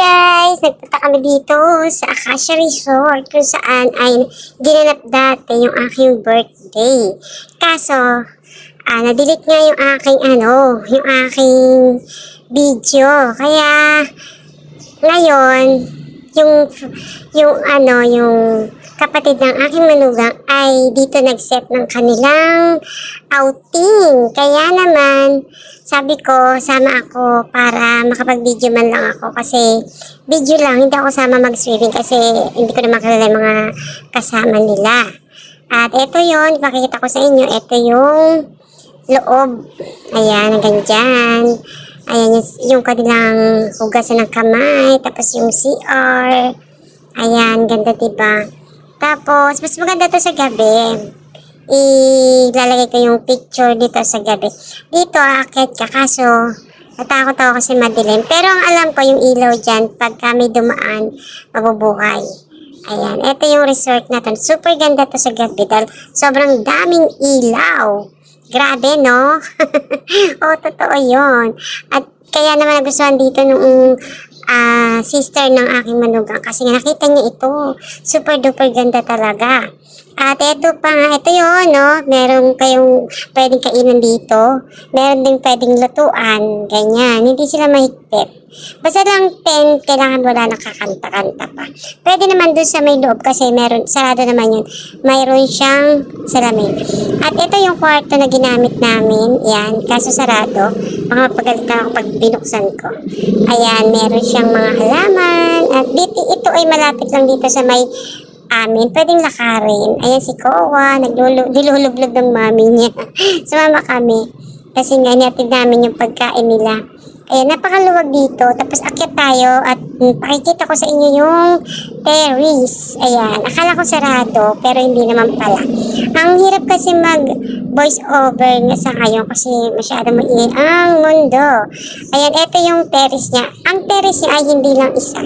guys! Nagpunta kami dito sa Acacia Resort kung saan ay ginanap dati yung aking birthday. Kaso, na-delete nga yung aking yung aking video. Kaya, ngayon, yung kapatid ng aking manugang ay dito nag-set ng kanilang outing. Kaya naman, sabi ko, sama ako para makapag-video man lang ako kasi video lang, hindi ako sama mag-swimming kasi hindi ko na makilala yung mga kasama nila. At ito yon, ipakikita ko sa inyo, ito yung loob. Ayan, hanggang dyan. Ayan, yung kanilang hugasan ng kamay, tapos yung CR. Ayan, ganda diba? Tapos, mas maganda to sa gabi. Ilalagay ko yung picture dito sa gabi. Dito, aakyat ka. Kaso, natakot ako kasi madilim. Pero ang alam ko, yung ilaw dyan, pag kami dumaan, mabubuhay. Ayan, ito yung resort natin. Super ganda to sa gabi dahil sobrang daming ilaw. Grabe, no? Oo, totoo yun. At kaya naman nagustuhan dito nung sister ng aking manugang kasi nakita niya ito. Super duper ganda talaga. At ito pa nga, ito yun, no? Meron kayong pwedeng kainan dito. Meron din pwedeng lutuan. Ganyan. Hindi sila mahigpit. Basta lang 10, kailangan wala nakakanta-kanta pa. Pwede naman dun sa may loob kasi meron, sarado naman yun. Mayroon siyang salamin. At ito yung kwarto na ginamit namin. Yan, kaso sarado. Mga pagalitan ako pag binuksan ko. Ayan, meron siyang mga halaman. At dito, ito ay malapit lang dito sa may amin, pwedeng lakarin. Ayan si Kowa, dilulublog ng mami niya. Sumama kami. Kasi nga, natin namin yung pagkain nila. Ayan, napakaluwag dito. Tapos akyat tayo at pakikita ko sa inyo yung terrace. Ayan, akala ko sarado, pero hindi naman pala. Ang hirap kasi mag voice over nga sa ngayon kasi masyado maingay ang mundo. Ayan, ito yung terrace niya. Ang terrace niya ay hindi lang isa.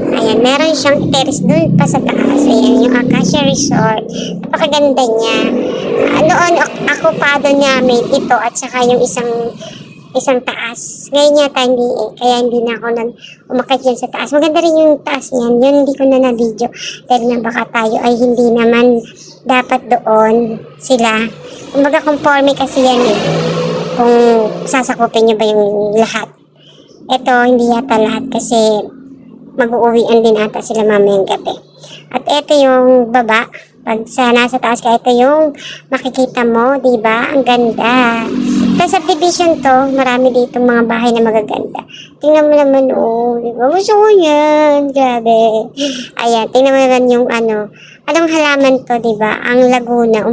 Ayan, meron siyang terrace dun pa sa taas. Ayan, yung Acacia Resort. Napakaganda niya. Noon, akupado namin ito at saka yung isang taas. Ngayon yata hindi kaya hindi na ako umakyat yan sa taas. Maganda rin yung taas niyan. Yun hindi ko na na-video. Dahil na baka tayo ay hindi naman dapat doon sila. Kumbaga conforme kasi yan kung sasakupin nyo ba yung lahat. Ito, hindi yata lahat kasi mag-uuwian din ata sila mamayang gabi. At ito yung baba. Pag nasa taas ka, ito yung makikita mo, diba? Ang ganda. Sa subdivision to, marami dito mga bahay na magaganda. Tingnan mo naman, diba? Gusto ko yan. Grabe. Ayan, tingnan mo naman yung anong halaman to, diba? Ang Laguna,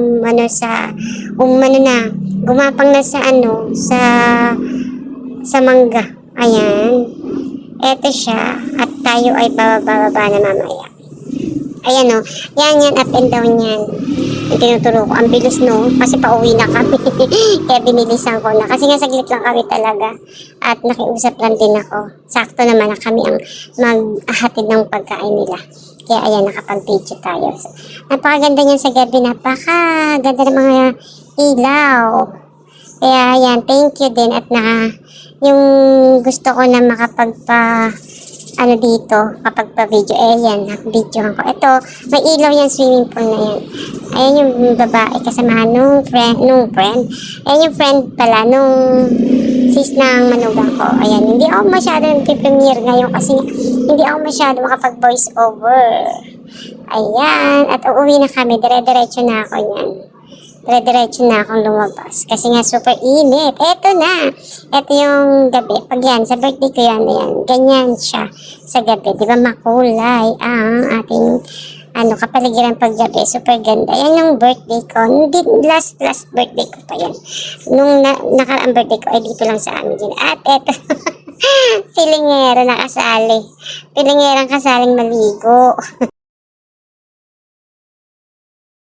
gumapang na sa mangga. Ayan. Eto siya. At tayo ay bababa na mamaya. Ayan o. Yan, up and down yan. Yung tinuturo ko. Ang bilis no. Kasi pauwi na kami. Kaya binilisan ko na. Kasi nga saglit lang kami talaga. At nakiusap lang din ako. Sakto naman na kami ang maghahatid ng pagkain nila. Kaya ayan, nakapag-video tayo. Napakaganda niyan sa gabi. Napakaganda ng mga ilaw. Kaya ayan, thank you din. At yung gusto ko na dito, kapag pa-video, ayan, videohan ko. Ito, may ilaw yan, swimming pool na yan. Ayan yung babae, kasamahan nung friend. Ayan yung friend pala, nung sis ng manugang ko. Ayan, hindi ako masyado nag-premiere ngayon kasi hindi ako masyado makapag-voice over. Ayan, at uuwi na kami, dire-diretso na ako yan. Dire-diretso na akong lumabas. Kasi nga super init. Eto na. Eto yung gabi. Pag yan, sa birthday ko yan, ayan. Ganyan siya sa gabi. Di ba makulay ang ating kapaligiran pag gabi. Super ganda. Yan yung birthday ko. Hindi, last birthday ko pa yan. Nung nakaraang birthday ko ay dito lang sa amin din. At eto. Pilingero nakasali. Pilingerang kasaling maligo.